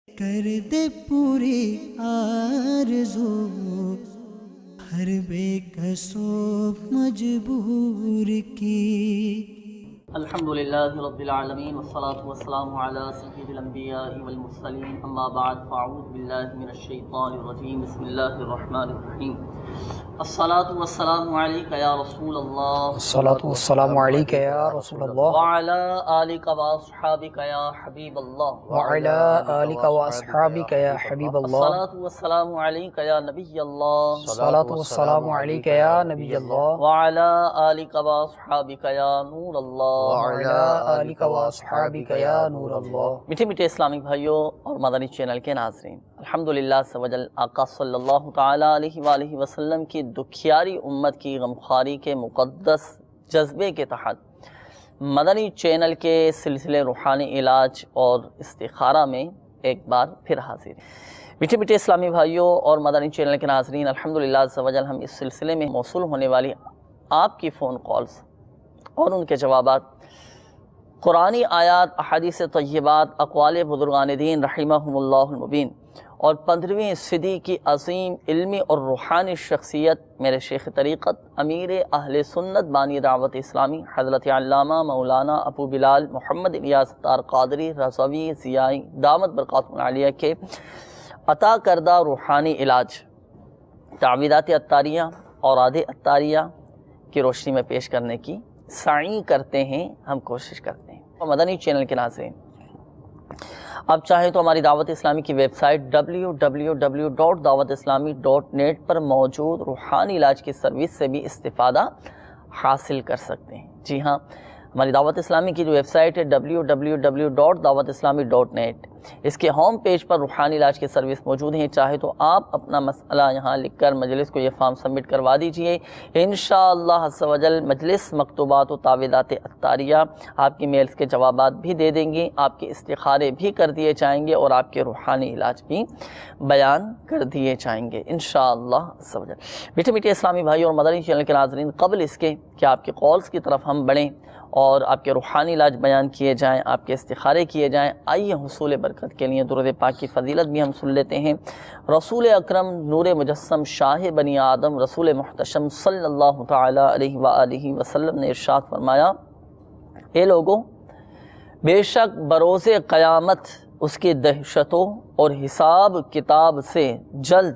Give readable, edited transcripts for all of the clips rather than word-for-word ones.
کر دے پوری آرزو ہر بے کسو مجبور کی۔ الحمدللہ رب العالمین والصلاة والسلام علی سید الانبیاء والمرسلین، اما بعد فاعوذ باللہ من الشیطان الرجیم، بسم اللہ الرحمن الرحیم۔ الصلاة والسلام علیک یا رسول اللہ، الصلاة والسلام علیک یا رسول اللہ، وعلی آلک واصحابک یا حبیب اللہ، وعلی آلک واصحابک یا حبیب اللہ، الصلاة والسلام علیک یا نبی اللہ، الصلاة والسلام علیک یا نبی اللہ، وعلی آلک واصحابک یا نور اللہ، وعلی آلک واصحابک یا نور اللہ۔ میٹھے میٹھے اسلامی بھائیوں اور مدنی چینل کے ناظرین، الحمدللہ سوجل آقا صلی اللہ تعالی علیہ وآلہ وسلم کی دکھیاری امت کی غمخواری کے مقدس جذبے کے تحت مدنی چینل کے سلسلے روحانی علاج اور استخارہ میں ایک بار پھر حاضر ہیں۔ میٹھے میٹھے اسلامی بھائیوں اور مدنی چینل کے ناظرین، الحمدللہ سوجل ہم اس سلسلے میں موصول ہونے والی آپ کی فون کالز اور ان کے جوابات، قرآنی آیات، احادیث طیبات، اقوال بزرگان دین رحمہم اللہ المبین اور 15ویں صدی کی عظیم علمی اور روحانی شخصیت میرے شیخ طریقت امیر اہل سنت بانی دعوت اسلامی حضرت علامہ مولانا ابو بلال محمد الیاس ستار قادری رضوی ضیائی دامت برکاتہ العالیہ کے عطا کردہ روحانی علاج تعویذات عطاریہ اوراد عطاریہ کی روشنی میں پیش کرنے کی سعی کرتے ہیں، ہم کوشش کرتے ہیں۔ مدنی چینل کے ناظرین، اب چاہیں تو ہماری دعوت اسلامی کی ویب سائٹ www.dawatislami.net پر موجود روحانی علاج کی سروس سے بھی استفادہ حاصل کر سکتے ہیں۔ جی ہاں، ہماری دعوت اسلامی کی جو ویب سائٹ ہے www.dawatislami.net، اس کے ہوم پیج پر روحانی علاج کی سروس موجود ہیں۔ چاہے تو آپ اپنا مسئلہ یہاں لکھ کر مجلس کو یہ فارم سبمٹ کروا دیجئے، انشاءاللہ عز و جل مجلس مکتوبات و تعویذات عطاریہ آپ کی میلز کے جوابات بھی دے دیں گے، آپ کے استخارے بھی کر دیے جائیں گے اور آپ کے روحانی علاج بھی بیان کر دیے جائیں گے انشاءاللہ عز و جل۔ میٹھے میٹھے اسلامی بھائی اور مدنی چینل کے ناظرین، قبل اس کے کہ آپ کے کالز کی طرف ہم بڑھیں اور آپ کے روحانی علاج بیان کیے جائیں، آپ کے استخارے کیے جائیں، آئیے حصول برکت کے لیے درود پاک کی فضیلت بھی ہم سن لیتے ہیں۔ رسول اکرم نور مجسم شاہ بنی آدم رسول محتشم صلی اللہ تعالی علیہ وآلہ وسلم نے ارشاد فرمایا، اے لوگو، بے شک بروز قیامت اس کی دہشتوں اور حساب کتاب سے جلد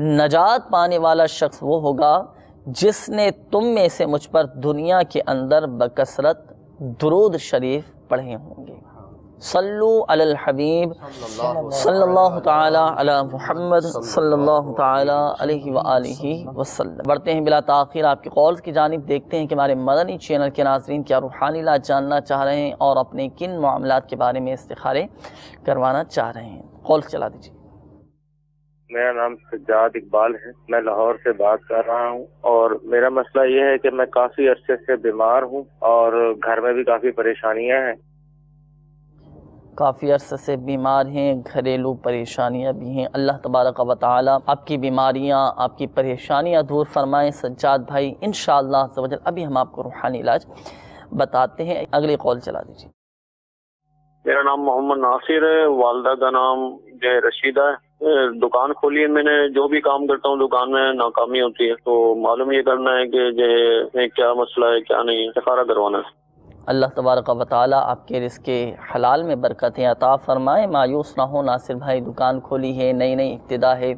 نجات پانے والا شخص وہ ہوگا جس نے تم میں سے مجھ پر دنیا کے اندر بکثرت درود شریف پڑھے ہوں گے۔ صلو علی الحبیب صلی اللہ تعالی علی محمد صلی اللہ تعالی علیہ وآلہ وسلم۔ بڑھتے ہیں بلا تاخیر آپ کی کالز کی جانب، دیکھتے ہیں کہ ہمارے مدنی چینل کے ناظرین کیا روحانی علاج جاننا چاہ رہے ہیں اور اپنے کن معاملات کے بارے میں استخارے کروانا چاہ رہے ہیں۔ کالز چلا دیجیے۔ میرا نام سجاد اقبال ہے، میں لاہور سے بات کر رہا ہوں، اور میرا مسئلہ یہ ہے کہ میں کافی عرصے سے بیمار ہوں اور گھر میں بھی کافی پریشانیاں ہیں۔ کافی عرصے سے بیمار ہیں، گھریلو پریشانیاں بھی ہیں۔ اللہ تبارک و تعالی آپ کی بیماریاں، آپ کی پریشانیاں دور فرمائیں سجاد بھائی انشاءاللہ عز و جل۔ ابھی ہم آپ کو روحانی علاج بتاتے ہیں، اگلی کال چلا دیجیے۔ میرا نام محمد ناصر ہے، والدہ کا نام جو ہے رشیدہ ہے۔ دکان کھولی ہے میں نے، جو بھی کام کرتا ہوں دکان میں ناکامی ہوتی ہے، تو معلوم یہ کرنا ہے کہ جو ہے کیا مسئلہ ہے کیا نہیں، استخارہ کروانا ہے۔ اللہ تبارک و تعالی آپ کے رزق حلال میں برکتیں عطا فرمائے، مایوس نہ ہو ناصر بھائی، دکان کھولی ہے، نئی نئی ابتدا ہے،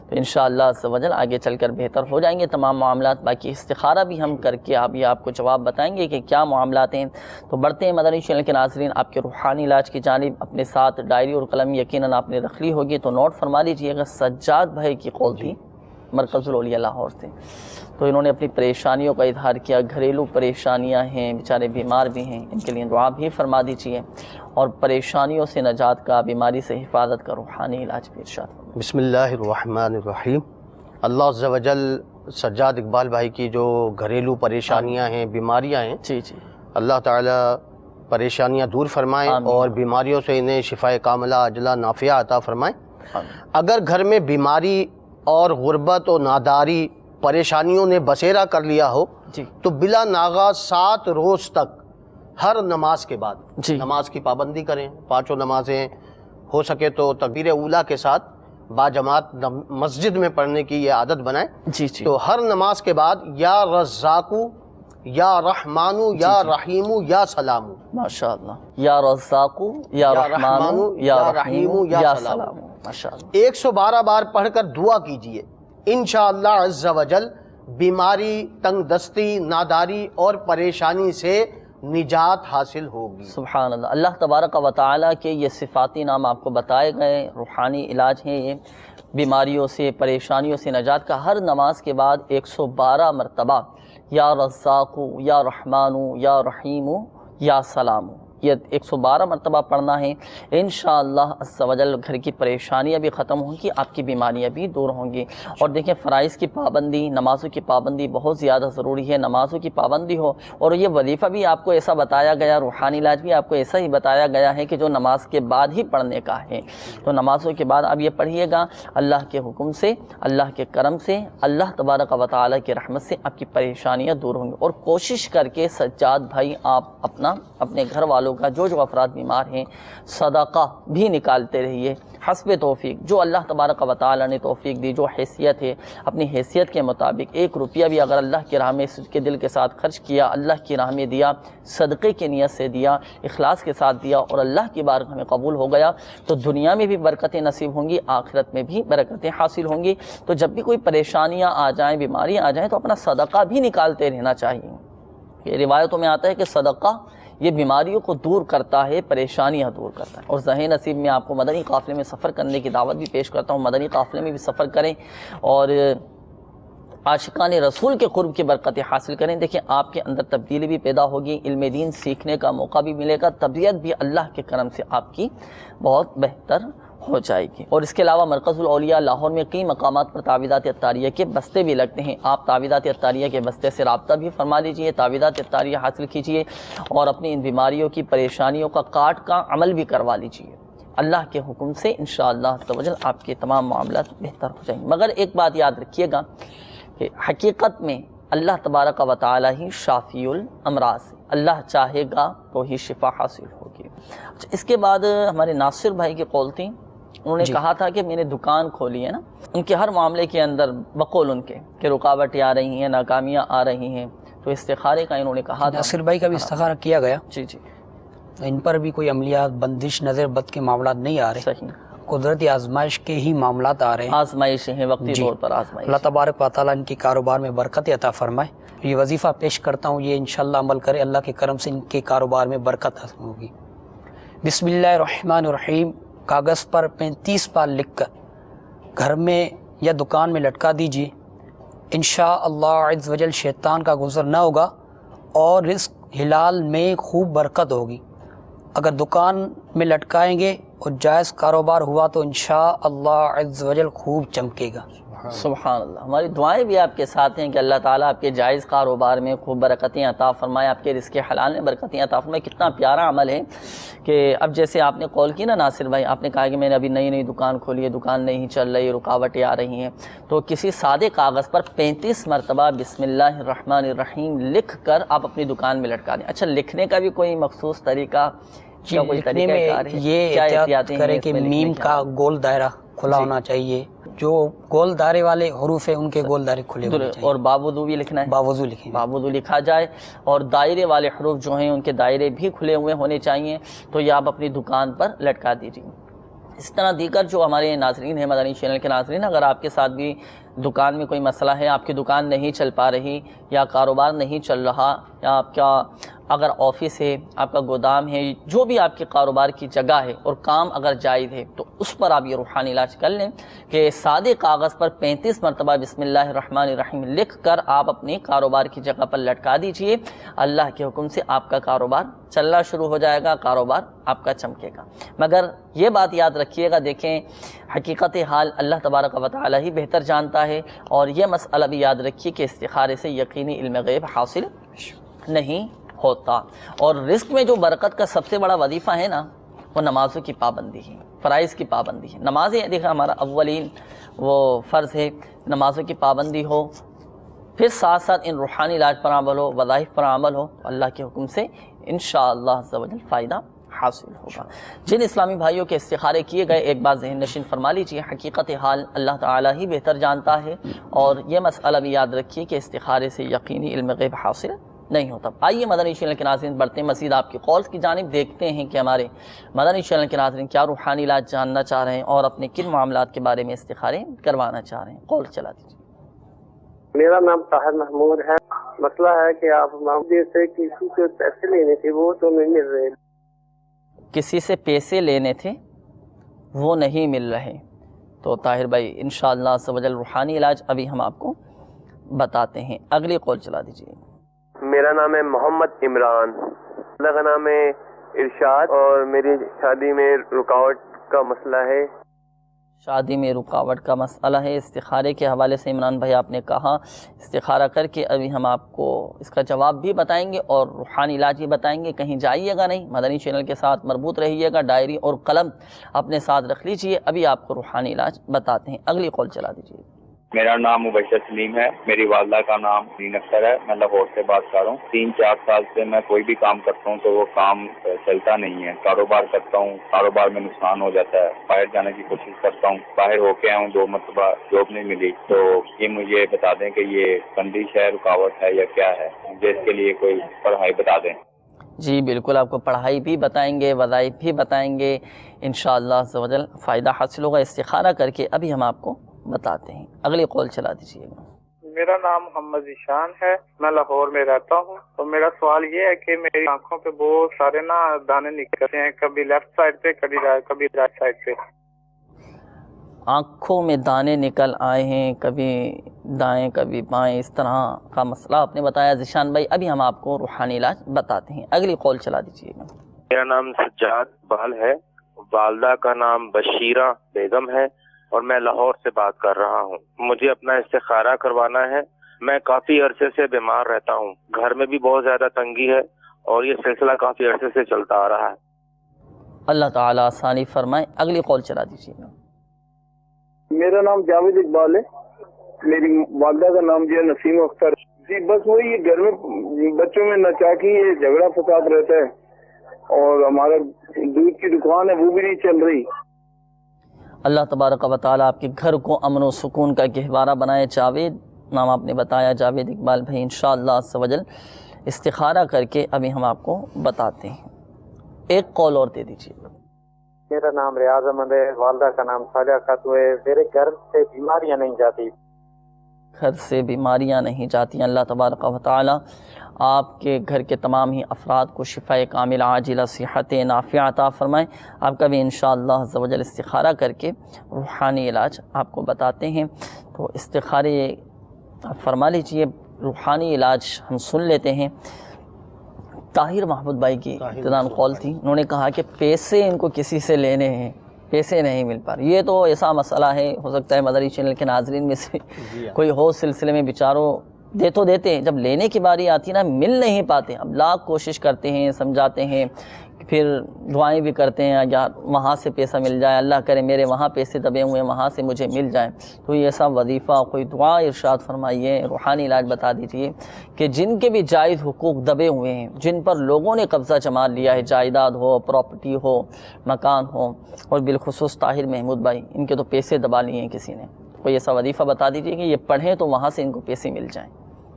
تو انشاءاللہ عز و جل آگے چل کر بہتر ہو جائیں گے تمام معاملات۔ باقی استخارہ بھی ہم کر کے ابھی آپ کو جواب بتائیں گے کہ کیا معاملات ہیں۔ تو بڑھتے ہیں مدنی چینل کے ناظرین آپ کے روحانی علاج کی جانب۔ اپنے ساتھ ڈائری اور قلم یقیناً آپ نے رکھ لی ہوگی، تو نوٹ فرما لیجیے گا۔ سجاد بھائی کی کال تھی مرکز الاولیاء لاہور سے، تو انہوں نے اپنی پریشانیوں کا اظہار کیا، گھریلو پریشانیاں ہیں، بیچارے بیمار بھی ہیں، ان کے لیے دعا بھی فرما دیجیے، اور پریشانیوں سے نجات کا، بیماری سے حفاظت کا روحانی علاج بھی ارشاد فرمائیں۔ بسم اللہ الرحمن الرحیم۔ اللہ عز و جل سجاد اقبال بھائی کی جو گھریلو پریشانیاں ہیں، بیماریاں ہیں، جی جی، اللہ تعالیٰ پریشانیاں دور فرمائیں اور بیماریوں سے انہیں شفاء کاملہ عاجلہ نافعہ عطا فرمائیں۔ اگر گھر میں بیماری اور غربت و ناداری پریشانیوں نے بسیرا کر لیا ہو تو بلا ناغہ 7 روز تک ہر نماز کے بعد نماز کی پابندی کریں، 5 نمازیں ہو سکے تو تکبیر اولیٰ کے ساتھ باجماعت مسجد میں پڑھنے کی یہ عادت بنائیں. جی جی. تو ہر نماز کے بعد یا رزاقو یا رحمانو یا رحیمو یا سلامو. ماشاء اللہ. یا رزاقو یا رحمانو یا رحیمو یا سلامو. ماشاء اللہ. 112 بار پڑھ کر دعا کیجئے. انشاءاللہ عز و جل بیماری، تنگ دستی، ناداری اور پریشانی سے نجات حاصل ہوگی. سبحان اللہ. اللہ تبارک و تعالیٰ کے یہ صفاتی نام آپ کو بتائے گئے، روحانی علاج ہیں یہ. بیماریوں سے، پریشانیوں سے نجات کا ہر نماز کے بعد 112 مرتبہ یا رزاقو یا رحمانو یا رحیمو یا سلامو یہ 112 مرتبہ پڑھنا ہے. انشاءاللہ عز و جل گھر کی پریشانیاں بھی ختم ہوں گی، آپ کی بیماریاں بھی دور ہوں گی. اور دیکھیں فرائض کی پابندی، نمازوں کی پابندی بہت زیادہ ضروری ہے. نمازوں کی پابندی ہو، اور یہ وظیفہ بھی آپ کو ایسا بتایا گیا، روحانی علاج بھی آپ کو ایسا ہی بتایا گیا ہے کہ جو نماز کے بعد ہی پڑھنے کا ہے. تو نمازوں کے بعد آپ یہ پڑھیے گا. اللہ کے حکم سے، اللہ کے کرم سے، اللہ تبارک و تعالیٰ کی رحمت سے آپ کی پریشانیاں دور ہوں گی. اور کوشش کر کے سجاد بھائی آپ اپنے گھر والوں کا جو افراد بیمار ہیں صدقہ بھی نکالتے رہیے حسب توفیق. جو اللہ تبارک و تعالیٰ نے توفیق دی، جو حیثیت ہے، اپنی حیثیت کے مطابق 1 روپیہ بھی اگر اللہ کی راہ میں صدق کے دل کے ساتھ خرچ کیا، اللہ کی راہ میں دیا، صدقے کی نیت سے دیا، اخلاص کے ساتھ دیا اور اللہ کی بارگاہ میں قبول ہو گیا، تو دنیا میں بھی برکتیں نصیب ہوں گی، آخرت میں بھی برکتیں حاصل ہوں گی. تو جب بھی کوئی پریشانیاں آ جائیں، بیماریاں آ جائیں، تو اپنا صدقہ بھی نکالتے رہنا چاہیے. یہ روایتوں میں آتا ہے کہ صدقہ یہ بیماریوں کو دور کرتا ہے، پریشانیاں دور کرتا ہے. اور ذہن نصیب میں آپ کو مدنی قافلے میں سفر کرنے کی دعوت بھی پیش کرتا ہوں. مدنی قافلے میں بھی سفر کریں اور عاشقان رسول کے قرب کی برکتیں حاصل کریں. دیکھیں آپ کے اندر تبدیلی بھی پیدا ہوگی، علم دین سیکھنے کا موقع بھی ملے گا، طبیعت بھی اللہ کے کرم سے آپ کی بہت بہتر ہو جائے گی. اور اس کے علاوہ مرکز الاولیاء لاہور میں کئی مقامات پر تعویذات عطاریہ کے بستے بھی لگتے ہیں. آپ تعویذات عطاریہ کے بستے سے رابطہ بھی فرما لیجئے، تعویذات عطاریہ حاصل کیجئے اور اپنی ان بیماریوں کی، پریشانیوں کا کاٹ کا عمل بھی کروا لیجئے. اللہ کے حکم سے انشاءاللہ تعالی آپ کے تمام معاملات بہتر ہو جائیں گے. مگر ایک بات یاد رکھیے گا کہ حقیقت میں اللہ تبارک و تعالی ہی شافی الامراض، اللہ چاہے گا تو ہی شفا حاصل ہوگی. اس کے بعد ہمارے ناصر بھائی کی قول تھی، انہوں نے کہا تھا کہ میں نے دکان کھولی ہے نا، ان کے ہر معاملے کے اندر بقول ان کے کہ رکاوٹیں آ رہی ہیں، ناکامیاں آ رہی ہیں، تو استخارے کا انہوں نے کہا تھا. ناصر بھائی کا بھی استخارہ کیا گیا. جی جی. ان پر بھی کوئی عملیات، بندش، نظر بد کے معاملات نہیں آ رہے. صحیح. قدرتی آزمائش کے ہی معاملات آ رہے ہیں. آزمائش ہیں، وقتی طور پر آزمائش. اللہ تبارک و تعالیٰ ان کے کاروبار میں برکت عطا فرمائے. یہ وظیفہ پیش کرتا ہوں، یہ انشاءاللہ عمل کرے، اللہ کے کرم سے ان کے کاروبار میں برکت حاصل ہوگی. بسم اللہ الرحمن الرحیم. کاغذ پر 35 بار لکھ کر گھر میں یا دکان میں لٹکا دیجیے. انشاءاللہ عز وجل شیطان کا گزر نہ ہوگا اور رزق حلال میں خوب برکت ہوگی. اگر دکان میں لٹکائیں گے اور جائز کاروبار ہوا تو انشاءاللہ عز وجل خوب چمکے گا. سبحان اللہ. ہماری دعائیں بھی آپ کے ساتھ ہیں کہ اللہ تعالیٰ آپ کے جائز کاروبار میں خوب برکتیں عطا فرمائے، آپ کے رزق حلال میں برکتیں عطا فرمائے. کتنا پیارا عمل ہے کہ اب جیسے آپ نے قول کی نا ناصر بھائی، آپ نے کہا کہ میں نے ابھی نئی دکان کھولی ہے، دکان نہیں چل رہی، رکاوٹیں آ رہی ہیں، تو کسی سادے کاغذ پر 35 مرتبہ بسم اللہ الرحمن الرحیم لکھ کر آپ اپنی دکان میں لٹکا دیں. اچھا، لکھنے کا بھی کوئی مخصوص طریقہ؟ لکھنے میں یہ احتیاط کرے کہ میم کا گول دائرہ کھلا ہونا چاہیے. جو گول دائرے والے حروف ہیں ان کے گول دائرے کھلے ہونے چاہیے. اور باوضو بھی لکھنا ہے، باوضو لکھیں، باوضو لکھا جائے. اور دائرے والے حروف جو ہیں ان کے دائرے بھی کھلے ہوئے ہونے چاہیے. تو یہ آپ اپنی دکان پر لٹکا دیجیے. اس طرح دیگر جو ہمارے ناظرین ہیں، مدنی چینل کے ناظرین، اگر آپ کے ساتھ بھی دکان میں کوئی مسئلہ ہے، آپ کی دکان نہیں چل پا رہی یا کاروبار نہیں چل رہا، یا آپ کا اگر آفس ہے، آپ کا گودام ہے، جو بھی آپ کے کاروبار کی جگہ ہے اور کام اگر جائز ہے، تو اس پر آپ یہ روحانی علاج کر لیں کہ سادے کاغذ پر 35 مرتبہ بسم اللہ الرحمن الرحیم لکھ کر آپ اپنے کاروبار کی جگہ پر لٹکا دیجئے. اللہ کے حکم سے آپ کا کاروبار چلنا شروع ہو جائے گا، کاروبار آپ کا چمکے گا. مگر یہ بات یاد رکھیے گا، دیکھیں حقیقت حال اللہ تبارک و تعالی ہی بہتر جانتا ہے. اور یہ مسئلہ بھی یاد رکھیے کہ استخارے سے یقینی علم غیب حاصل نہیں ہوتا. اور رزق میں جو برکت کا سب سے بڑا وظیفہ ہے نا، وہ نمازوں کی پابندی ہے، فرائض کی پابندی ہے. نمازیں دیکھیں ہمارا اولین وہ فرض ہے، نمازوں کی پابندی ہو، پھر ساتھ ساتھ ان روحانی علاج پر عمل ہو، وظائف پر عمل ہو، اللہ کے حکم سے انشاءاللہ عز و جل فائدہ حاصل ہوگا۔ جن اسلامی بھائیوں کے استخارے کیے گئے ایک بات ذہن نشین فرما لیجیے، حقیقت حال اللہ تعالیٰ ہی بہتر جانتا ہے، اور یہ مسئلہ بھی یاد رکھیے کہ استخارے سے یقینی علم غیب حاصل نہیں ہوتا۔ آئیے مدنی چینل کے ناظرین بڑھتے ہیں مزید آپ کی کالز کی جانب، دیکھتے ہیں کہ ہمارے مدنی چینل کے ناظرین کیا روحانی علاج جاننا چاہ رہے ہیں اور اپنے کن معاملات کے بارے میں استخارے کروانا چاہ رہے ہیں۔ کال چلا دیجیے۔ میرا نام طاہر محمود ہے۔ مسئلہ ہے کہ آپ معاملے سے کسی سے پیسے لینے تھے، وہ تو نہیں مل رہے۔ کسی سے پیسے لینے تھے وہ نہیں مل رہے، تو طاہر بھائی انشاءاللہ عز و جل روحانی علاج ابھی ہم آپ کو بتاتے ہیں۔ اگلی کال چلا دیجیے۔ میرا نام ہے محمد عمران، اللہ کا نام ہے ارشاد، اور میری شادی میں رکاوٹ کا مسئلہ ہے۔ شادی میں رکاوٹ کا مسئلہ ہے، استخارے کے حوالے سے عمران بھائی آپ نے کہا، استخارہ کر کے ابھی ہم آپ کو اس کا جواب بھی بتائیں گے اور روحانی علاج بھی بتائیں گے۔ کہیں جائیے گا نہیں، مدنی چینل کے ساتھ مربوط رہیے گا، ڈائری اور قلم اپنے ساتھ رکھ لیجئے، ابھی آپ کو روحانی علاج بتاتے ہیں۔ اگلی کال چلا دیجیے۔ میرا نام مبشر سلیم ہے، میری والدہ کا نام نین اختر ہے، میں لاہور سے بات کر رہا ہوں۔ 3-4 سال سے میں کوئی بھی کام کرتا ہوں تو وہ کام چلتا نہیں ہے۔ کاروبار کرتا ہوں، کاروبار میں نقصان ہو جاتا ہے، باہر جانے کی کوشش کرتا ہوں، باہر ہو کے آیا ہوں 2 مرتبہ، جاب نہیں ملی۔ تو یہ مجھے بتا دیں کہ یہ بندش ہے، رکاوٹ ہے یا کیا ہے، مجھے اس کے لیے کوئی پڑھائی بتا دیں۔ جی بالکل، آپ کو پڑھائی بھی بتائیں گے، وظائف بھی بتائیں گے، انشاءاللہ عز و جل فائدہ حاصل ہوگا۔ استخارہ کر کے ابھی ہم آپ کو بتاتے ہیں۔ اگلی کال چلا دیجیے گا۔ میرا نام محمد ذیشان ہے، میں لاہور میں رہتا ہوں، اور میرا سوال یہ ہے کہ میری آنکھوں پہ بہت سارے دانے نکلتے ہیں، کبھی لیفٹ سائڈ پہ، کبھی رائٹ سائڈ پہ۔ آنکھوں میں دانے نکل آئے ہیں، کبھی دائیں کبھی بائیں، اس طرح کا مسئلہ آپ نے بتایا ذیشان بھائی، ابھی ہم آپ کو روحانی علاج بتاتے ہیں۔ اگلی کال چلا دیجیے گا۔ میرا نام سجاد بال ہے، والدہ کا نام بشیرہ بیگم ہے، اور میں لاہور سے بات کر رہا ہوں۔ مجھے اپنا استخارہ کروانا ہے۔ میں کافی عرصے سے بیمار رہتا ہوں، گھر میں بھی بہت زیادہ تنگی ہے، اور یہ سلسلہ کافی عرصے سے چلتا آ رہا ہے۔ اللہ تعالیٰ آسانی فرمائے۔ اگلی کال چلا دیجیے گا۔ میرا نام جاوید اقبال ہے، میری والدہ کا نام جو ہے نسیم اختر۔ جی بس وہی یہ گھر میں بچوں میں ناچاکی، یہ جھگڑا فساد رہتا ہے، اور ہمارا دودھ کی دکان ہے وہ بھی نہیں چل رہی۔ اللہ تبارک و تعالیٰ آپ کے گھر کو امن و سکون کا گہوارہ بنائے۔ جاوید نام آپ نے بتایا، جاوید اقبال بھائی، انشاءاللہ عز و جل استخارہ کر کے ابھی ہم آپ کو بتاتے ہیں۔ ایک کال اور دے دیجیے۔ میرا نام ریاض احمد ہے، والدہ کا نام ساجہ خاتون ہے۔ میرے گھر سے بیماریاں نہیں جاتی، گھر سے بیماریاں نہیں جاتی۔ اللہ تبارک و تعالیٰ آپ کے گھر کے تمام ہی افراد کو شفاء کاملہ عاجلہ صحت نافعہ عطا فرمائے۔ آپ کا بھی انشاءاللہ عز و جل استخارہ کر کے روحانی علاج آپ کو بتاتے ہیں۔ تو استخارے آپ فرما لیجئے، روحانی علاج ہم سن لیتے ہیں۔ طاہر محمود بھائی کی ابتداءً کال تھی، انہوں نے کہا کہ پیسے ان کو کسی سے لینے ہیں، پیسے نہیں مل پا رہے۔ یہ تو ایسا مسئلہ ہے، ہو سکتا ہے مدنی چینل کے ناظرین میں سے کوئی ہو سلسلے میں، بیچاروں دے تو دیتے ہیں، جب لینے کی باری آتی نا مل نہیں پاتے۔ اب لاکھ کوشش کرتے ہیں، سمجھاتے ہیں، پھر دعائیں بھی کرتے ہیں یار وہاں سے پیسہ مل جائے، اللہ کرے میرے وہاں پیسے دبے ہوئے ہیں وہاں سے مجھے مل جائیں۔ تو یہ ایسا وظیفہ، کوئی دعا ارشاد فرمائیے، روحانی علاج بتا دیجیے کہ جن کے بھی جائز حقوق دبے ہوئے ہیں، جن پر لوگوں نے قبضہ جما لیا ہے، جائیداد ہو، پراپرٹی ہو، مکان ہو، اور بالخصوص طاہر محمود بھائی، ان کے تو پیسے دبا لیے ہیں کسی نے، کوئی ایسا وظیفہ بتا دیجیے کہ یہ پڑھیں تو وہاں سے ان کو پیسے مل جائیں۔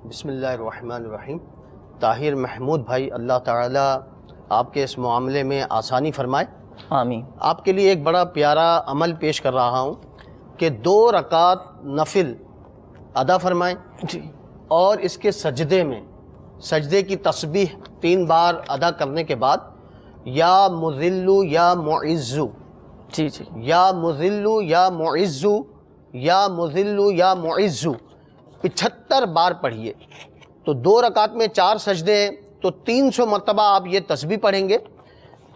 بسم اللہ الرحمن الرحیم۔ طاہر محمود بھائی، اللہ تعالیٰ آپ کے اس معاملے میں آسانی فرمائے، آمین۔ آپ کے لیے ایک بڑا پیارا عمل پیش کر رہا ہوں کہ 2 رکعت نفل ادا فرمائیں جی، اور اس کے سجدے میں سجدے کی تسبیح 3 بار ادا کرنے کے بعد یا مذلو یا معزو، جی جی، یا مذلو یا معزو، یا مذلو یا معزو 75 بار پڑھیے۔ تو 2 رکعت میں 4 سجدے ہیں، تو 300 مرتبہ آپ یہ تسبیح پڑھیں گے۔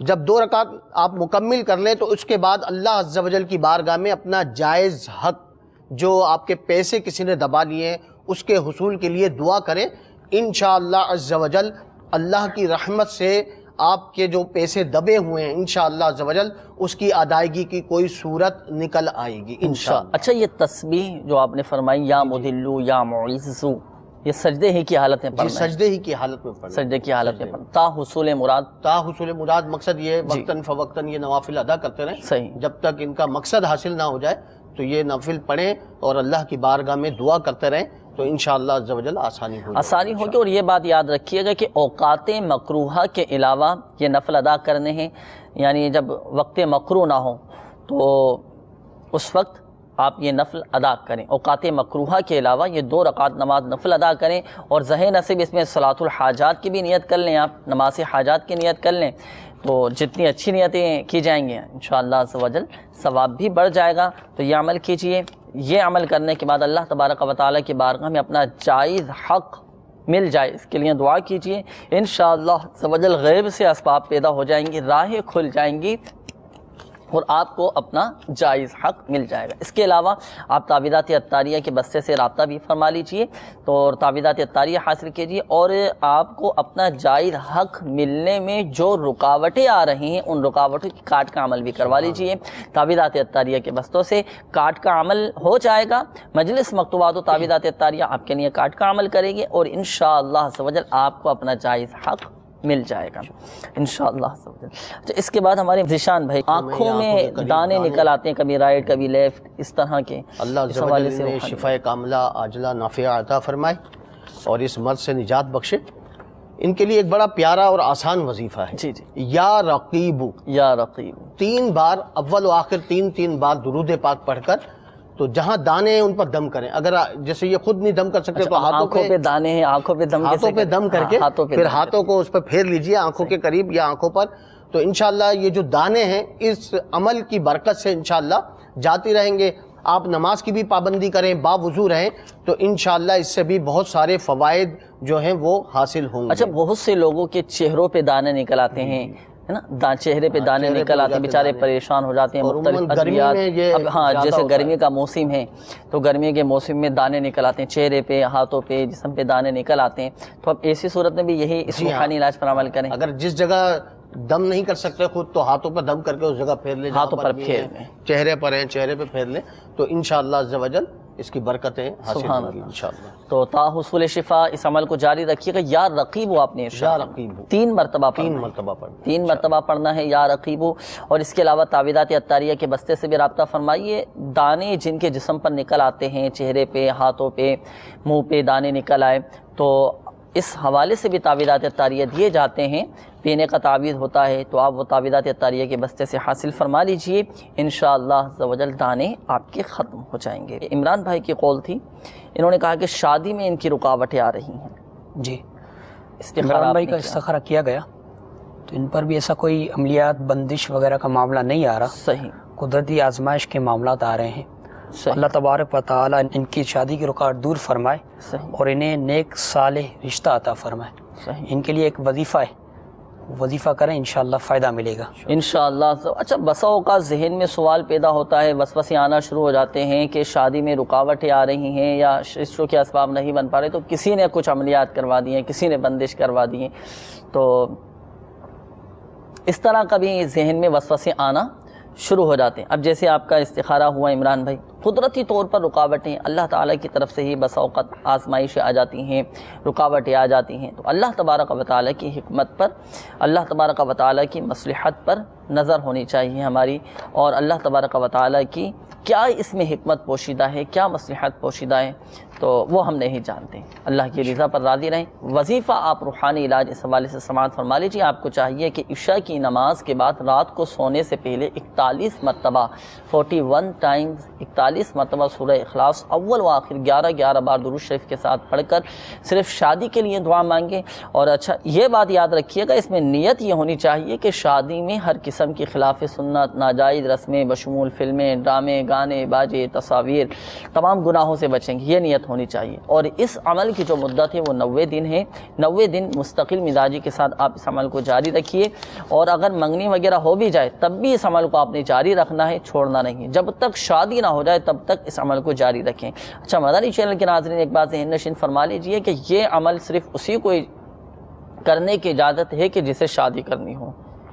جب 2 رکعت آپ مکمل کر لیں تو اس کے بعد اللہ عز و جل کی بارگاہ میں اپنا جائز حق، جو آپ کے پیسے کسی نے دبا لیے ہیں، اس کے حصول کے لیے دعا کریں۔ انشاءاللہ عز و جل اللہ کی رحمت سے آپ کے جو پیسے دبے ہوئے ہیں انشاءاللہ عز و جل اس کی ادائیگی کی کوئی صورت نکل آئے گی انشاءاللہ۔ اچھا، یہ تسبیح جو آپ نے فرمائی یا مدلو یا معزو، یہ سجدے ہی کی حالت میں پڑھنا ہے؟ سجدے ہی کی حالت میں پڑھنا، سجدے کی حالت میں پڑھنا، تا حصول مراد، تا حصول مراد مقصد یہ وقتاً فوقتاً یہ نوافل ادا کرتے رہیں، صحیح، جب تک ان کا مقصد حاصل نہ ہو جائے تو یہ نوافل پڑھیں اور اللہ کی بارگاہ میں دعا کرتے رہیں تو انشاءاللہ عز و جل آسانی ہوگی۔ اور یہ بات یاد رکھیے گا کہ اوقات مکروہہ کے علاوہ یہ نفل ادا کرنے ہیں، یعنی جب وقت مکروہ نہ ہو تو اس وقت آپ یہ نفل ادا کریں۔ اوقات مکروہہ کے علاوہ یہ 2 رکعت نماز نفل ادا کریں، اور ذہن نصیب اس میں صلاۃ الحاجات کی بھی نیت کر لیں، آپ نماز حاجات کی نیت کر لیں، تو جتنی اچھی نیتیں کی جائیں گی انشاءاللہ عز و جل ثواب بھی بڑھ جائے گا۔ تو یہ عمل کیجئے، یہ عمل کرنے کے بعد اللہ تبارک و تعالیٰ کی بارگاہ میں اپنا جائز حق مل جائے، اس کے لیے دعا کیجئے، انشاءاللہ عز و جل غیب سے اسباب پیدا ہو جائیں گی، راہیں کھل جائیں گی اور آپ کو اپنا جائز حق مل جائے گا۔ اس کے علاوہ آپ تعویذات عطاریہ کے بستے سے رابطہ بھی فرما لیجئے، تو تعویذات عطاریہ حاصل کیجئے، اور آپ کو اپنا جائز حق ملنے میں جو رکاوٹیں آ رہی ہیں ان رکاوٹوں کی کاٹ کا عمل بھی کروا لیجئے۔ تعویذات عطاریہ کے بستوں سے کاٹ کا عمل ہو جائے گا، مجلس مکتوبات و تعویذات عطاریہ آپ کے لیے کاٹ کا عمل کرے گی، اور انشاءاللہ عز و جل آپ کو اپنا جائز حق مل جائے گا انشاءاللہ۔ اچھا، اس کے بعد ہمارے ذیشان بھائی، آنکھوں میں دانے نکل آتے ہیں، کبھی رائٹ کبھی لیفٹ، اس طرح کے، اللہ عز و جل انہیں شفاء کاملہ عاجلہ نافعہ عطا فرمائے اور اس مرض سے نجات بخشے۔ ان کے لیے ایک بڑا پیارا اور آسان وظیفہ ہے، جی جی، یا رقیب، یا رقیب، 3 بار اول و آخر 3 بار درود پاک پڑھ کر تو جہاں دانے ہیں ان پر دم کریں۔ اگر جیسے یہ خود نہیں دم کر سکتے تو آنکھوں پہ دانے ہیں، آنکھوں پہ دم کر کے پھر ہاتھوں کو اس پر پھیر لیجئے آنکھوں کے قریب یا آنکھوں پر، تو انشاءاللہ یہ جو دانے ہیں اس عمل کی برکت سے انشاءاللہ جاتی رہیں گے۔ آپ نماز کی بھی پابندی کریں، باوضو رہیں، تو انشاءاللہ اس سے بھی بہت سارے فوائد جو ہیں وہ حاصل ہوں گے۔ اچھا، بہت سے لوگوں کے چہروں پہ دانے نکل آتے ہیں، ہے نا، چہرے پہ دانے نکل آتے ہیں، بیچارے پریشان ہو جاتے ہیں، مختلف ادویات، اب ہاں جیسے گرمی کا موسم ہے تو گرمی کے موسم میں دانے نکل آتے ہیں چہرے پہ، ہاتھوں پہ، جسم پہ دانے نکل آتے ہیں، تو اب ایسی صورت میں بھی یہی اس روحانی علاج پر عمل کریں۔ اگر جس جگہ دم نہیں کر سکتے خود تو ہاتھوں پر دم کر کے اس جگہ پھیر لیں، ہاتھوں پر پھیر لیں، چہرے پر ہیں چہرے پہ پھیر لیں، تو انشاءاللہ عز و جل اس کی برکتیں حاصل ہوں گی انشاءاللہ۔ تو تا حصول شفا اس عمل کو جاری رکھیے گا۔ یا رقیب آپ نے یا رقیب 3 مرتبہ پڑھنا ہے، یا رقیب۔ اور اس کے علاوہ تعویذات عطاریہ کے بستے سے بھی رابطہ فرمائیے۔ دانے جن کے جسم پر نکل آتے ہیں، چہرے پہ، ہاتھوں پہ، منہ پہ دانے نکل آئے، تو اس حوالے سے بھی تعویذات عطاریہ دیے جاتے ہیں، پینے کا تعویذ ہوتا ہے، تو آپ وہ تعویذات عطاریہ کے بستے سے حاصل فرما لیجئے، انشاءاللہ عز و جل دانے آپ کے ختم ہو جائیں گے۔ عمران بھائی کی قول تھی، انہوں نے کہا کہ شادی میں ان کی رکاوٹیں آ رہی ہیں۔ جی، عمران بھائی کا استخارہ کیا گیا تو ان پر بھی ایسا کوئی عملیات بندش وغیرہ کا معاملہ نہیں آ رہا، صحیح، قدرتی آزمائش کے معاملات آ رہے ہیں۔ اللہ تبارک و تعالیٰ ان کی شادی کی رکاوٹ دور فرمائے اور انہیں نیک صالح رشتہ عطا فرمائے۔ ان کے لیے ایک وظیفہ ہے، وظیفہ کریں، انشاءاللہ فائدہ ملے گا انشاءاللہ۔ اچھا، بسا اوقات ذہن میں سوال پیدا ہوتا ہے، وسوسے آنا شروع ہو جاتے ہیں کہ شادی میں رکاوٹیں آ رہی ہیں یا رشتوں کے اسباب نہیں بن پا رہے، تو کسی نے کچھ عملیات کروا دی ہیں، کسی نے بندش کروا دی ہیں، تو اس طرح کبھی ذہن میں وسوسے آنا شروع ہو جاتے ہیں۔ اب جیسے آپ کا استخارہ ہوا عمران بھائی، قدرتی طور پر رکاوٹیں اللہ تعالیٰ کی طرف سے ہی بسا اوقات آزمائشیں آ جاتی ہیں، رکاوٹیں آ جاتی ہیں، تو اللہ تبارک و تعالیٰ کی حکمت پر، اللہ تبارک و تعالیٰ کی مصلحت پر نظر ہونی چاہیے ہماری، اور اللہ تبارک و تعالیٰ کی کیا اس میں حکمت پوشیدہ ہے، کیا مصلحت پوشیدہ ہے، تو وہ ہم نہیں جانتے۔ اللہ کی رضا پر راضی رہیں۔ وظیفہ آپ روحانی علاج اس حوالے سے سماعت فرما لیجیے۔ آپ کو چاہیے کہ عشاء کی نماز کے بعد رات کو سونے سے پہلے 41 مرتبہ 41 ٹائمز 41 مرتبہ سورہ اخلاص اول و آخر 11 بار درود شریف کے ساتھ پڑھ کر صرف شادی کے لیے دعا مانگیں۔ اور اچھا یہ بات یاد رکھیے گا، اس میں نیت یہ ہونی چاہیے کہ شادی میں ہر قسم کی خلاف سنت، ناجائز رسمیں بشمول فلمیں، ڈرامے، گانے، باجے، تصاویر، تمام گناہوں سے بچیں گے، یہ نیت ہونی چاہیے۔ اور اس عمل کی جو مدت ہے وہ 90 دن ہے، 90 دن مستقل مزاجی کے ساتھ آپ اس عمل کو جاری رکھیے، اور اگر منگنی وغیرہ ہو بھی جائے تب بھی اس عمل کو آپ نے جاری رکھنا ہے، چھوڑنا نہیں، جب تک شادی نہ ہو جائے تب تک اس عمل کو جاری رکھیں۔ اچھا مدنی چینل کے ناظرین، ایک بات ذہن نشین فرما لیجئے کہ یہ عمل صرف اسی کو کرنے کی اجازت ہے کہ جسے شادی کرنی ہو،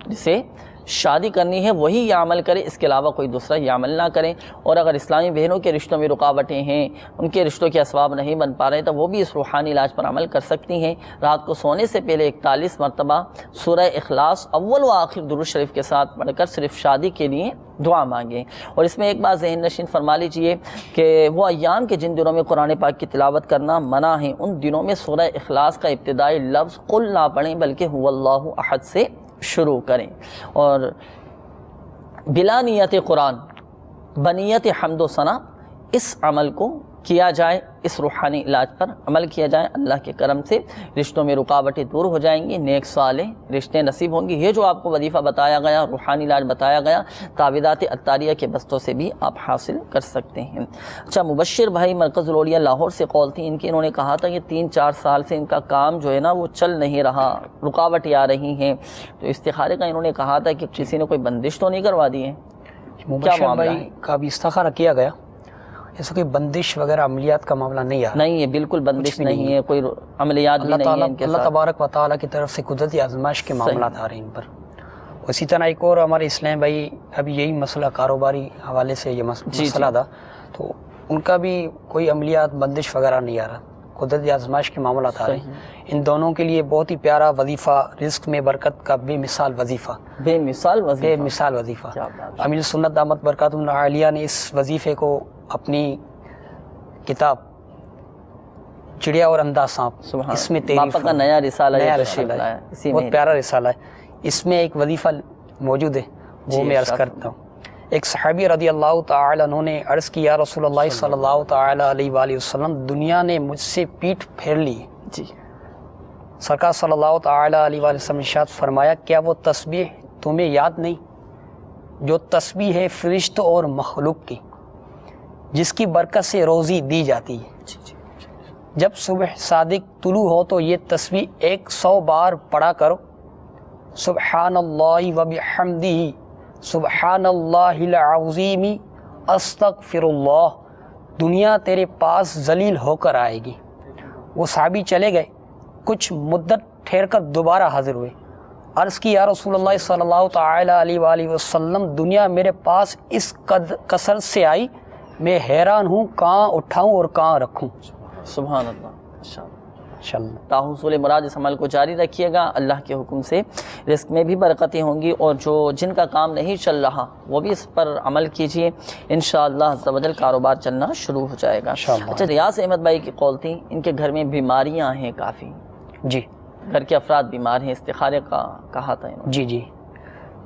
جسے شادی کرنی ہے وہی یہ عمل کرے، اس کے علاوہ کوئی دوسرا یہ عمل نہ کریں۔ اور اگر اسلامی بہنوں کے رشتوں میں رکاوٹیں ہیں، ان کے رشتوں کے اسباب نہیں بن پا رہے، تو وہ بھی اس روحانی علاج پر عمل کر سکتی ہیں۔ رات کو سونے سے پہلے 41 مرتبہ سورہ اخلاص اول و آخر درود شریف کے ساتھ پڑھ کر صرف شادی کے لیے دعا مانگیں۔ اور اس میں ایک بات ذہن نشین فرما لیجئے کہ وہ ایام کے جن دنوں میں قرآن پاک کی تلاوت کرنا منع ہے، ان دنوں میں سورہ اخلاص کا ابتدائی لفظ قل نہ پڑھیں، بلکہ هو اللہ احد سے شروع کریں، اور بلا نیت قرآن بنیت حمد و ثنا اس عمل کو کیا جائے، اس روحانی علاج پر عمل کیا جائے۔ اللہ کے کرم سے رشتوں میں رکاوٹیں دور ہو جائیں گی، نیک صالح رشتے نصیب ہوں گی۔ یہ جو آپ کو وظیفہ بتایا گیا، روحانی علاج بتایا گیا، تعویذات عطاریہ کے بستوں سے بھی آپ حاصل کر سکتے ہیں۔ اچھا، مبشر بھائی مرکز الاولیاء لاہور سے کال تھی، انہوں نے کہا تھا کہ 3-4 سال سے ان کا کام جو ہے نا وہ چل نہیں رہا، رکاوٹیں آ رہی ہیں، تو استخارے کا انہوں نے کہا تھا کہ کسی نے کوئی بندش تو نہیں کروا دی ہے؟ مبشر بھائی کا بھی استخارہ کیا گیا، ایسا کوئی بندش وغیرہ عملیات کا معاملہ نہیں ہے، نہیں ہے، بالکل بندش نہیں ہے، کوئی عملیات بھی نہیں ہے ان کے ساتھ۔ اللہ تبارک و تعالیٰ کی طرف سے قدرتی آزمائش کے معاملات آ رہے ہیں ان پر۔ اسی طرح ایک اور ہمارے اسلام بھائی، ابھی یہی مسئلہ کاروباری حوالے سے یہ مسئلہ تھا، تو ان کا بھی کوئی عملیات بندش وغیرہ نہیں آ رہا، قدرتی آزمائش کے معاملات آ رہے ہیں۔ ان دونوں کے لیے بہت ہی پیارا وظیفہ، رزق میں برکت کا بے مثال وظیفہ، بے مثال وظیفہ امیر سنت دامت برکاتہم العالیہ نے اس وظیفے کو اپنی کتاب چڑیا اور اندھا سانپ، اس میں کا نیا رسالہ ہے، بہت پیارا رسالہ ہے، اس میں ایک وظیفہ موجود ہے، وہ میں عرض کرتا ہوں۔ ایک صحابی رضی اللہ تعالی عنہ نے عرض کی، یا رسول اللہ صلی اللہ تعالی علیہ وآلہ وسلم، دنیا نے مجھ سے پیٹھ پھیر لی۔ سرکار صلی اللہ تعالی علیہ وآلہ وسلم نے ارشاد فرمایا، کیا وہ تسبیح تمہیں یاد نہیں جو تسبیح ہے فرشتوں اور مخلوق کی، جس کی برکت سے روزی دی جاتی ہے؟ جب صبح صادق طلوع ہو تو یہ تسبیح 100 بار پڑھا کرو، سبحان اللہ و بحمدہ، سبحان اللہ العظیم، استغفر اللہ، دنیا تیرے پاس ذلیل ہو کر آئے گی۔ وہ صحابی چلے گئے، کچھ مدت ٹھہر کر دوبارہ حاضر ہوئے، عرض کی، یا رسول اللہ صلی اللہ تعالی علیہ وآلہ وسلم، دنیا میرے پاس اس کثرت سے آئی، میں حیران ہوں، کہاں اٹھاؤں اور کہاں رکھوں۔ سبحان اللہ، انشاءاللہ تاحصول مراد اس عمل کو جاری رکھیے گا، اللہ کے حکم سے رزق میں بھی برکتیں ہوں گی، اور جن کا کام نہیں چل رہا وہ بھی اس پر عمل کیجئے، انشاءاللہ عز و جل کاروبار چلنا شروع ہو جائے گا۔ اچھا، ریاض احمد بھائی کی قول تھی، ان کے گھر میں بیماریاں ہیں کافی، جی گھر کے افراد بیمار ہیں، استخارے کا کہا تھا انہوں نے۔ جی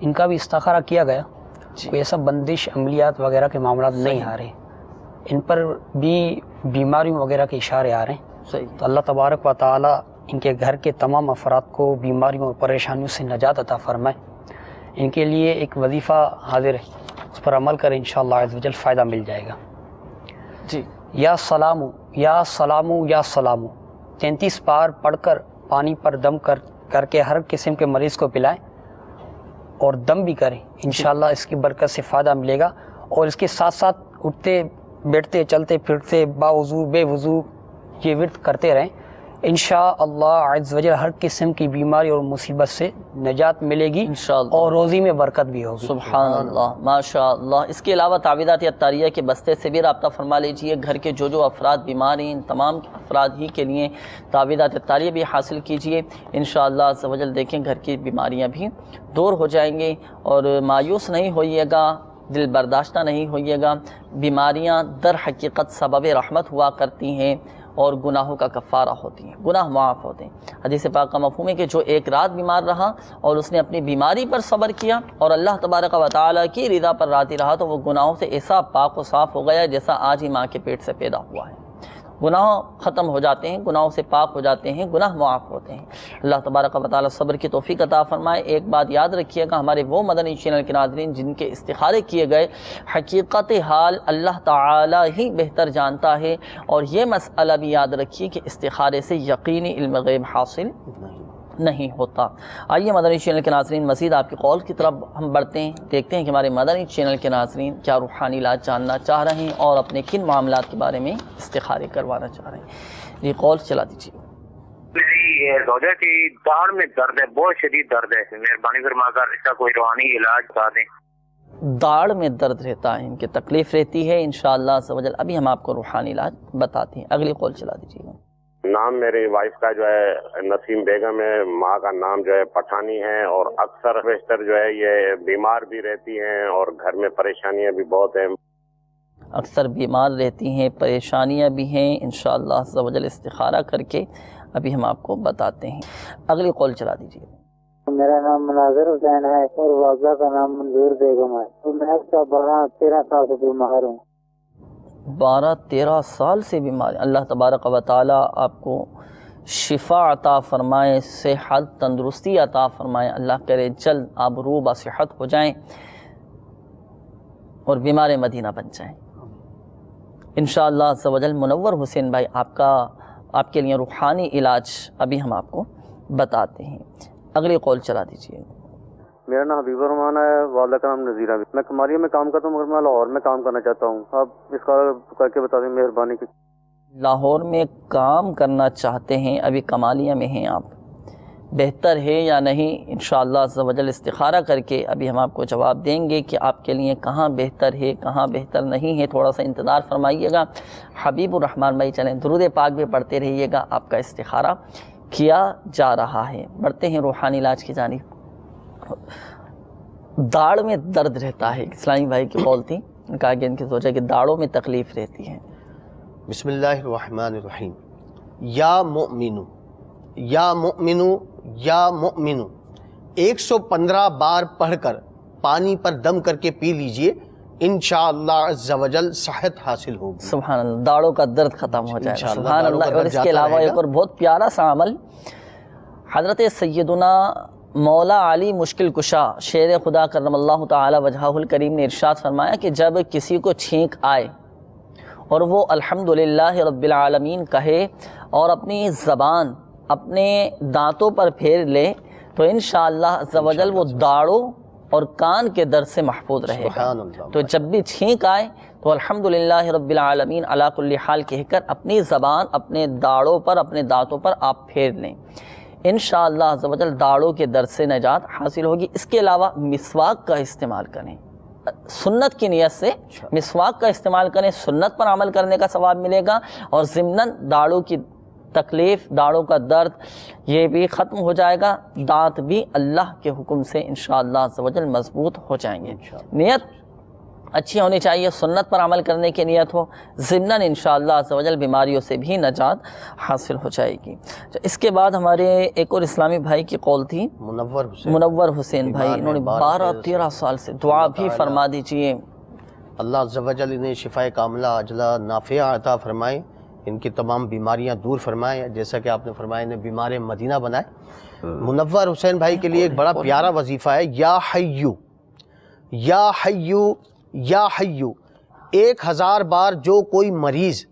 ان کا بھی استخارہ کیا گیا، کوئی ایسا بندش عملیات وغیرہ کے معاملات نہیں آ رہے، ان پر بھی بیماریوں وغیرہ کے اشارے آ رہے ہیں۔ تو اللہ تبارک و تعالی ان کے گھر کے تمام افراد کو بیماریوں اور پریشانیوں سے نجات عطا فرمائے۔ ان کے لیے ایک وظیفہ حاضر ہے، اس پر عمل کریں، انشاءاللہ عز و جل فائدہ مل جائے گا۔ جی، یا سلامو یا سلامو یا سلامو 33 بار پڑھ کر پانی پر دم کر کے ہر قسم کے مریض کو پلائیں اور دم بھی کریں، انشاءاللہ اس کی برکت سے فائدہ ملے گا۔ اور اس کے ساتھ ساتھ اٹھتے بیٹھتے چلتے پھرتے باوضو بے وضو یہ ورد کرتے رہیں، انشاءاللہ عز و جل ہر قسم کی بیماری اور مصیبت سے نجات ملے گی، انشاءاللہ، اور روزی میں برکت بھی ہوگی۔ سبحان اللہ، ماشاءاللہ۔ اس کے علاوہ تعویذات عطاریہ کے بستے سے بھی رابطہ فرما لیجئے، گھر کے جو افراد بیمار ہیں ان تمام افراد ہی کے لیے تعویذات عطاریہ بھی حاصل کیجئے، انشاءاللہ عز و جل دیکھیں گھر کی بیماریاں بھی دور ہو جائیں گے۔ اور مایوس نہیں ہوئیے گا، دل برداشتہ نہیں ہوئیے گا، بیماریاں در حقیقت سبب رحمت ہوا کرتی ہیں اور گناہوں کا کفارہ ہوتی ہیں، گناہ معاف ہوتے ہیں۔ حدیث پاک کا مفہوم ہے کہ جو ایک رات بیمار رہا اور اس نے اپنی بیماری پر صبر کیا اور اللہ تبارک و تعالیٰ کی رضا پر راضی رہا، تو وہ گناہوں سے ایسا پاک و صاف ہو گیا جیسا آج ہی ماں کے پیٹ سے پیدا ہوا ہے۔ گناہ ختم ہو جاتے ہیں، گناہوں سے پاک ہو جاتے ہیں، گناہ معاف ہوتے ہیں۔ اللہ تبارک و تعالیٰ صبر کی توفیق عطا فرمائے۔ ایک بات یاد رکھیے گا، ہمارے وہ مدنی چینل کے ناظرین جن کے استخارے کیے گئے، حقیقت حال اللہ تعالیٰ ہی بہتر جانتا ہے، اور یہ مسئلہ بھی یاد رکھیے کہ استخارے سے یقینی علم غیب حاصل نہیں ہوتا۔ آئیے مدنی چینل کے ناظرین مزید آپ کی قول کی طرف ہم بڑھتے ہیں، دیکھتے ہیں کہ ہمارے مدنی چینل کے ناظرین کیا روحانی علاج جاننا چاہ رہے ہیں اور اپنے کن معاملات کے بارے میں استخارے کروانا چاہ رہے ہیں۔ یہ قول چلا دیجیے۔ یہ زوجہ کی داڑھ میں درد ہے، بہت شدید درد ہے، مہربانی فرما کر اس کا کوئی روحانی علاج بتا دیں۔ داڑھ میں درد رہتا ہے، ان کی تکلیف رہتی ہے، انشاءاللہ عز و جل ابھی ہم آپ کو روحانی علاج بتاتے ہیں۔ اگلی کال چلا دیجیے گا۔ نام میری وائف کا جو ہے نسیم بیگم ہے، ماں کا نام جو ہے پٹھانی ہے، اور اکثر بیشتر جو ہے یہ بیمار بھی رہتی ہیں اور گھر میں پریشانیاں بھی بہت ہیں۔ اکثر بیمار رہتی ہیں، پریشانیاں بھی ہیں، انشاءاللہ عز و جل استخارہ کر کے ابھی ہم آپ کو بتاتے ہیں۔ اگلی کال چلا دیجیے۔ میرا نام مناظر حسین ہے اور والدہ کا نام منظور بیگم ہے، میں 12-13 سال سے بیمار ہوں۔ 12-13 سال سے بیمار، اللہ تبارک و تعالی آپ کو شفا عطا فرمائے، صحت تندرستی عطا فرمائے، اللہ کرے جلد آپ روح بصحت ہو جائیں اور بیمار مدینہ بن جائیں انشاءاللہ عز و جل۔ منور حسین بھائی آپ کے لیے روحانی علاج ابھی ہم آپ کو بتاتے ہیں۔ اگلی کال چلا دیجیے۔ میرا نام حبیب الرحمان ہے، والدہ کا نام نذیرہ۔ میں کمالیہ میں کام کرتا ہوں مگر میں لاہور میں کام کرنا چاہتا ہوں، آپ اس کا کر کے بتا دیں مہربانی کی۔ لاہور میں کام کرنا چاہتے ہیں، ابھی کمالیہ میں ہیں آپ، بہتر ہے یا نہیں انشاءاللہ عز و جل استخارہ کر کے ابھی ہم آپ کو جواب دیں گے کہ آپ کے لیے کہاں بہتر ہے کہاں بہتر نہیں ہے، تھوڑا سا انتظار فرمائیے گا۔ حبیب الرحمان بھائی چلیں درود پاک بھی پڑھتے رہیے گا، آپ کا استخارہ کیا جا رہا ہے۔ بڑھتے ہیں روحانی علاج کی جانب۔ داڑھ میں درد رہتا ہے، اسلامی بھائی کی کال تھی، کہا کہ ان کی زوجہ کی داڑھوں میں تکلیف رہتی ہے۔ بسم اللہ الرحمن الرحیم۔ یا مؤمنو یا مؤمنو یا مؤمنو 115 بار پڑھ کر پانی پر دم کر کے پی لیجئے، انشاءاللہ عز و جل صحت حاصل ہوگی۔ سبحان اللہ، داڑھوں کا درد ختم ہو جائے گا، سبحان اللہ۔ اور اس کے علاوہ ایک اور بہت پیارا سا عمل، حضرت سیدنا مولا علی مشکل کشا شیر خدا کرم اللہ تعالی وجہہ الکریم نے ارشاد فرمایا کہ جب کسی کو چھینک آئے اور وہ الحمدللہ رب العالمین کہے اور اپنی زبان اپنے دانتوں پر پھیر لے تو انشاءاللہ عز و جل وہ داڑوں اور کان کے درد سے محفوظ رہے گا۔ تو جب بھی چھینک آئے تو الحمدللہ رب العالمین علی کل حال کہہ کر اپنی زبان اپنے داڑوں پر اپنے دانتوں پر آپ پھیر لیں، انشاءاللہ عز و جل داڑوں کے درد سے نجات حاصل ہوگی۔ اس کے علاوہ مسواک کا استعمال کریں، سنت کی نیت سے مسواک کا استعمال کریں، سنت پر عمل کرنے کا ثواب ملے گا، اور ضمناً داڑوں کی تکلیف، داڑوں کا درد یہ بھی ختم ہو جائے گا، دانت بھی اللہ کے حکم سے انشاءاللہ عز و جل مضبوط ہو جائیں گے۔ نیت اچھی ہونی چاہیے، سنت پر عمل کرنے کی نیت ہو، ضمناً انشاءاللہ عز و جل بیماریوں سے بھی نجات حاصل ہو جائے گی۔ اس کے بعد ہمارے ایک اور اسلامی بھائی کی کال تھی، منور حسین بھائی، انہوں نے 12-13 سال سے دعا بھی فرما دیجئے۔ اللہ عز و جل انہیں شفاء کاملہ عاجلہ نافعہ عطا فرمائے، ان کی تمام بیماریاں دور فرمائے، جیسا کہ آپ نے فرمایا انہیں بیمار مدینہ بنائے۔ منور حسین بھائی کے لیے ایک بڑا پیارا وظیفہ ہے، یا حیو یا حیو یا حیو 1000 بار جو کوئی مریض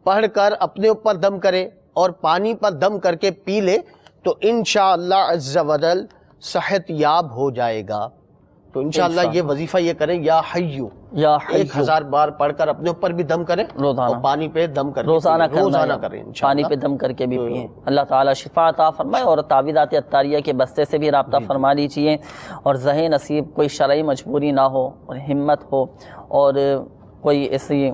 پڑھ کر اپنے اوپر دم کرے اور پانی پر دم کر کے پی لے تو انشاءاللہ عز و جل صحت یاب ہو جائے گا۔ تو انشاءاللہ یہ وظیفہ یہ کریں، یا حیو 1000 بار پڑھ کر اپنے اوپر بھی دم کریں اور پانی پہ دم کریں، روزانہ کریں، پانی پہ دم کر کے بھی پئیں۔ اللہ تعالیٰ شفا عطا فرمائے، اور تعویذات عطاریہ کے بستے سے بھی رابطہ فرما لیجئے، اور ذہن نصیب کوئی شرعی مجبوری نہ ہو اور ہمت ہو اور کوئی ایسی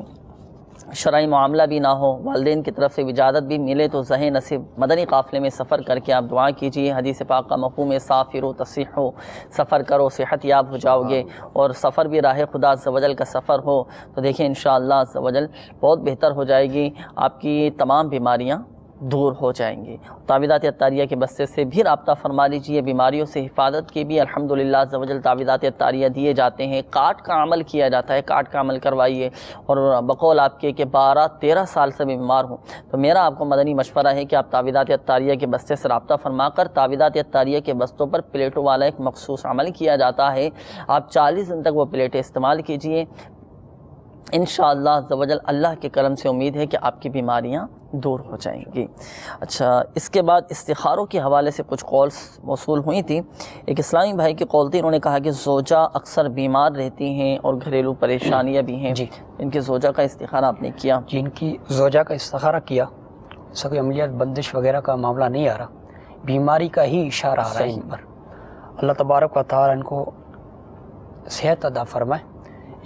شرعی معاملہ بھی نہ ہو، والدین کی طرف سے اجازت بھی ملے تو ذہن نصیب مدنی قافلے میں سفر کر کے آپ دعا کیجئے۔ حدیث پاک کا مفہوم ہے سافروا تصیحوا، سفر کرو صحت یاب ہو جاؤ گے، اور سفر بھی راہ خدا عز و جل کا سفر ہو تو دیکھیں انشاءاللہ عز و جل بہت بہتر ہو جائے گی، آپ کی تمام بیماریاں دور ہو جائیں گی۔ تعویذات عطاریہ کے بستے سے بھی رابطہ فرما لیجیے، بیماریوں سے حفاظت کی بھی الحمدللہ عز و جل تعویذات عطاریہ دیے جاتے ہیں، کاٹ کا عمل کیا جاتا ہے، کاٹ کا عمل کروائیے۔ اور بقول آپ کے کہ 12-13 سال سے بیمار ہوں تو میرا آپ کو مدنی مشورہ ہے کہ آپ تعویذات عطاریہ کے بستے سے رابطہ فرما کر، تعویذات عطاریہ کے بستوں پر پلیٹوں والا ایک مخصوص عمل کیا جاتا ہے، آپ 40 دن تک وہ پلیٹیں استعمال کیجئے، انشاءاللہ عز و جل اللہ کے کرم سے امید ہے کہ آپ کی بیماریاں دور ہو جائیں گی۔ اچھا، اس کے بعد استخاروں کے حوالے سے کچھ کالز موصول ہوئی تھیں۔ ایک اسلامی بھائی کی کال تھی، انہوں نے کہا کہ زوجہ اکثر بیمار رہتی ہیں اور گھریلو پریشانیاں بھی ہیں، ان کی زوجہ کا استخارہ آپ نے کیا؟ جن کی زوجہ کا استخارہ کیا، ایسا کوئی عملیات بندش وغیرہ کا معاملہ نہیں آ رہا، بیماری کا ہی اشارہ آ رہا ہے ان پر. اللہ تبارک و تعالی ان کو صحت عطا فرمائے.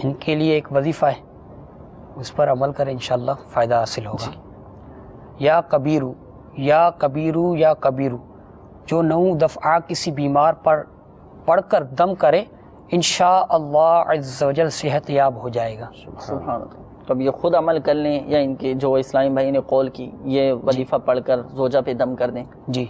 ان کے لیے ایک وظیفہ ہے, اس پر عمل کریں انشاءاللہ فائدہ حاصل ہوگا. یا کبیرو یا کبیرو یا کبیرو, جو 9 دفعہ کسی بیمار پر پڑھ کر دم کرے انشاءاللہ عز و جل صحت یاب ہو جائے گا. سبحان اللہ. تو اب یہ خود عمل کر لیں یا ان کے جو اسلامی بھائی نے قول کی یہ وظیفہ پڑھ کر زوجہ پہ دم کر دیں. جی.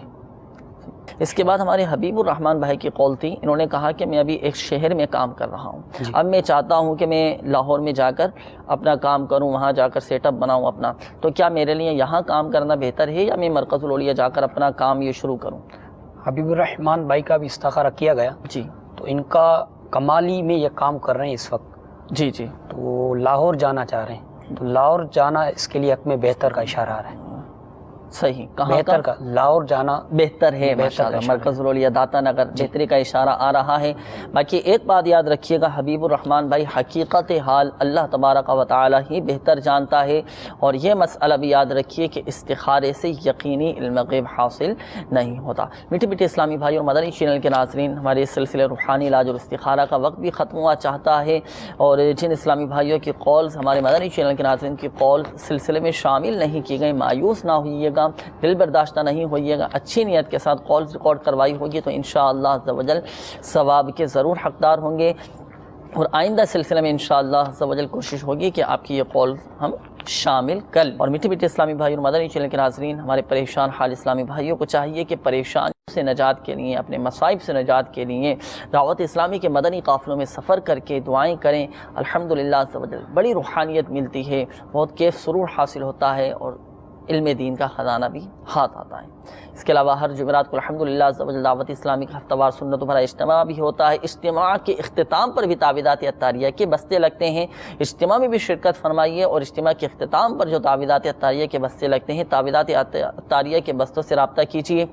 اس کے بعد ہمارے حبیب الرحمن بھائی کی قول تھی, انہوں نے کہا کہ میں ابھی ایک شہر میں کام کر رہا ہوں, اب میں چاہتا ہوں کہ میں لاہور میں جا کر اپنا کام کروں, وہاں جا کر سیٹ اپ بناؤں اپنا, تو کیا میرے لیے یہاں کام کرنا بہتر ہے یا میں مرکز الاولیاء جا کر اپنا کام یہ شروع کروں؟ حبیب الرحمن بھائی کا بھی استخارہ کیا گیا. جی. تو ان کا کمالی میں یہ کام کر رہے ہیں اس وقت. جی جی. تو لاہور جانا چاہ رہے ہیں, تو لاہور جانا اس کے لیے حق میں بہتر کا اشارہ آ رہا ہے. صحیح, کہاں بہتر کا لاہور جانا بہتر ہے ماشاءاللہ, مرکز الاولیاء داتا نگر بہتری کا اشارہ آ رہا ہے. باقی ایک بات یاد رکھیے گا, حبیب الرحمن بھائی حقیقت حال اللہ تبارک و تعالی ہی بہتر جانتا ہے, اور یہ مسئلہ بھی یاد رکھیے کہ استخارے سے یقینی علم غیب حاصل نہیں ہوتا. میٹھے میٹھے اسلامی بھائی اور مدنی چینل کے ناظرین, ہمارے اس سلسلے روحانی علاج اور استخارہ کا وقت بھی ختم ہوا چاہتا ہے, اور جن اسلامی بھائیوں کی قولز ہمارے مدنی چینل کے ناظرین کی قول سلسلے میں شامل نہیں کی گئی, مایوس نہ ہوئیے گا, دل برداشتہ نہیں ہوئیے گا, اچھی نیت کے ساتھ کالز ریکارڈ کروائی ہوگی تو انشاءاللہ عز و جل ثواب کے ضرور حقدار ہوں گے, اور آئندہ سلسلے میں انشاءاللہ عز و جل کوشش ہوگی کہ آپ کی یہ قول ہم شامل کر لیں. اور میٹھے میٹھے اسلامی بھائی اور مدنی چینل کے ناظرین, ہمارے پریشان حال اسلامی بھائیوں کو چاہیے کہ پریشانیوں سے نجات کے لیے, اپنے مصائب سے نجات کے لیے دعوت اسلامی کے مدنی قافلوں میں سفر کر کے دعائیں کریں. الحمدللہ عز و جل بڑی روحانیت ملتی ہے, بہت کیف سرور حاصل ہوتا ہے, اور علم دین کا خزانہ بھی ہاتھ آتا ہے. اس کے علاوہ ہر جمعرات کو الحمدللہ عز و جل دعوت اسلامی کا ہفتہ وار سنتوں بھرا اجتماع بھی ہوتا ہے. اجتماع کے اختتام پر بھی تعویذات عطاریہ کے بستے لگتے ہیں, اجتماع میں بھی شرکت فرمائیے, اور اجتماع کے اختتام پر جو تعویذات عطاریہ کے بستے لگتے ہیں, تعویذات عطاریہ کے بستوں سے رابطہ کیجیے,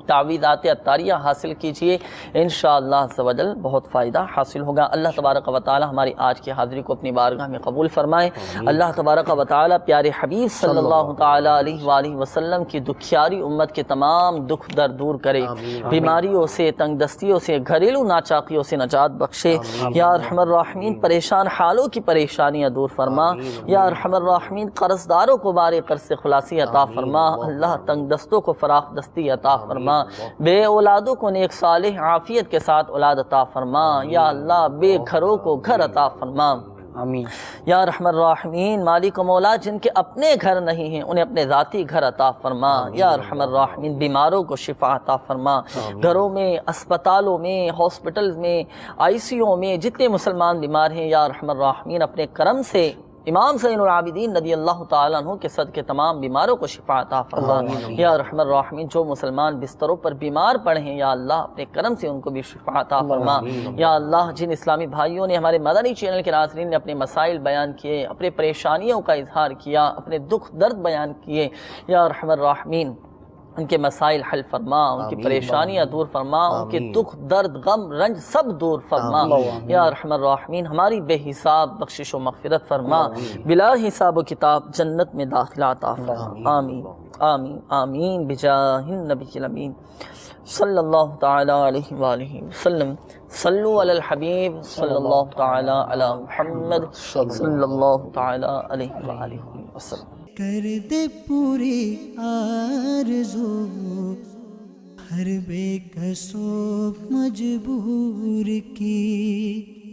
تعویذات عطاریہ حاصل کیجیے, انشاءاللہ عز و جل بہت فائدہ حاصل ہوگا. اللہ تبارک و تعالی ہماری آج کی حاضری کو اپنی بارگاہ میں قبول فرمائے. اللہ تبارک و تعالی پیارے حبیب صلی اللہ تعالی علیہ وآلہ وسلم کی دکھیاری امت کے تمام دکھ درد دور کرے, بیماریوں سے, تنگ دستیوں سے, گھریلو ناچاقیوں سے نجات بخشے. یا ارحم الراحمین پریشان حالوں کی پریشانیاں دور فرما. یا ارحم الراحمین قرض داروں کو بارے قرض سے خلاصی عطا فرما. اللہ تنگ دستوں کو فراخ دستی عطا فرما. بے اولادوں کو نیک صالح عافیت کے ساتھ اولاد عطا فرما. یا اللہ بے گھروں کو گھر عطا فرما. آمین. یا رحم الراحمین مالک و مولا, جن کے اپنے گھر نہیں ہیں انہیں اپنے ذاتی گھر عطا فرما. یا رحم الراحمین بیماروں کو شفا عطا فرما. گھروں میں, اسپتالوں میں, ہاسپٹلز میں, آئی سی یو میں جتنے مسلمان بیمار ہیں, یا رحم الراحمین اپنے کرم سے امام زین العابدین رضی اللہ تعالیٰ عنہ کے صدقے تمام بیماروں کو شفا عطا فرما. یا رحم الراحمین جو مسلمان بستروں پر بیمار پڑے ہیں, یا اللہ اپنے کرم سے ان کو بھی شفا عطا فرما. یا اللہ جن اسلامی بھائیوں نے, ہمارے مدنی چینل کے ناظرین نے اپنے مسائل بیان کیے, اپنے پریشانیوں کا اظہار کیا, اپنے دکھ درد بیان کیے, یا رحم الراحمین ان کے مسائل حل فرما, ان کی پریشانیاں دور فرما, ان کے دکھ درد غم رنج سب دور فرما. یا ارحم الراحمین ہماری بے حساب بخشش و مغفرت فرما, بلا حساب و کتاب جنت میں داخلہ عطا فرما. آمین آمین آمین بجاہ النبی الامین صلی اللہ تعالی علیہ وآلہ وسلم. صلو علی الحبیب صلی اللہ تعالی علی محمد صلی اللہ تعالی علیہ وآلہ وسلم. کر دے پوری آرزو ہر بے کسو مجبور کی.